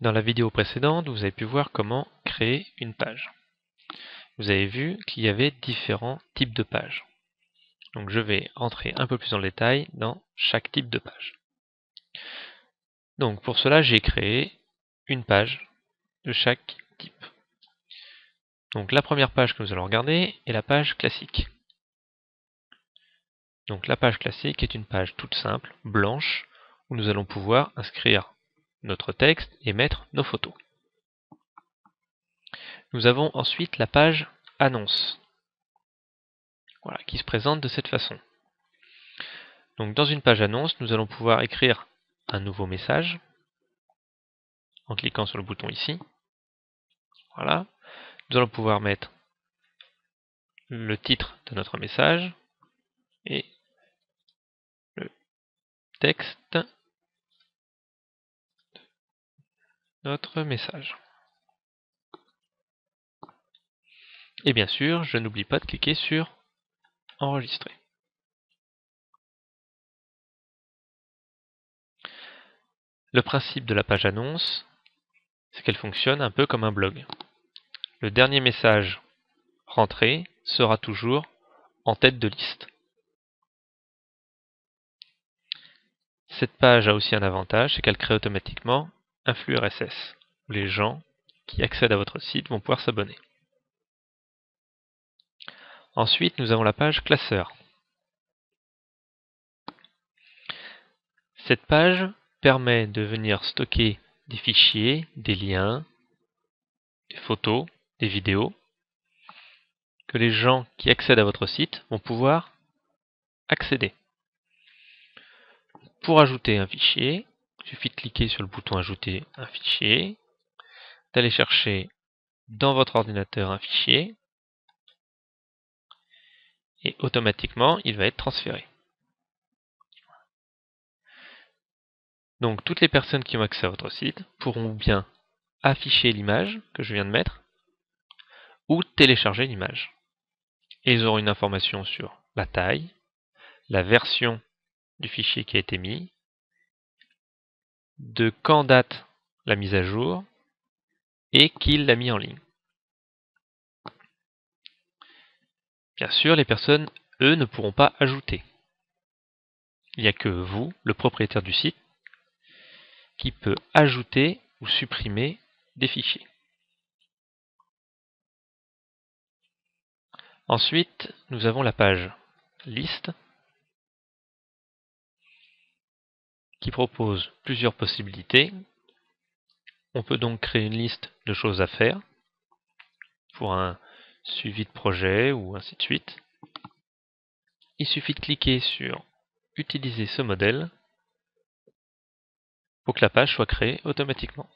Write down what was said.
Dans la vidéo précédente, vous avez pu voir comment créer une page. Vous avez vu qu'il y avait différents types de pages. Donc je vais rentrer un peu plus dans le détail dans chaque type de page. Donc pour cela, j'ai créé une page de chaque type. Donc la première page que nous allons regarder est la page classique. Donc la page classique est une page toute simple, blanche, où nous allons pouvoir inscrire notre texte et mettre nos photos. Nous avons ensuite la page annonce, voilà, qui se présente de cette façon. Donc dans une page annonce, nous allons pouvoir écrire un nouveau message en cliquant sur le bouton ici. Voilà. Nous allons pouvoir mettre le titre de notre message et le texte de notre message. Et bien sûr, je n'oublie pas de cliquer sur enregistrer. Le principe de la page annonce, c'est qu'elle fonctionne un peu comme un blog. Le dernier message rentré sera toujours en tête de liste. Cette page a aussi un avantage, c'est qu'elle crée automatiquement un flux RSS, où les gens qui accèdent à votre site vont pouvoir s'abonner. Ensuite, nous avons la page classeur. Cette page permet de venir stocker des fichiers, des liens, des photos, des vidéos, que les gens qui accèdent à votre site vont pouvoir accéder. Pour ajouter un fichier, il suffit de cliquer sur le bouton ajouter un fichier, d'aller chercher dans votre ordinateur un fichier, et automatiquement il va être transféré. Donc toutes les personnes qui ont accès à votre site pourront bien afficher l'image que je viens de mettre ou télécharger l'image. Et ils auront une information sur la taille, la version du fichier qui a été mis, de quand date la mise à jour et qui l'a mis en ligne. Bien sûr, les personnes, eux, ne pourront pas ajouter. Il n'y a que vous, le propriétaire du site, qui peut ajouter ou supprimer des fichiers. Ensuite, nous avons la page liste qui propose plusieurs possibilités. On peut donc créer une liste de choses à faire pour un suivi de projet ou ainsi de suite. Il suffit de cliquer sur utiliser ce modèle pour que la page soit créée automatiquement.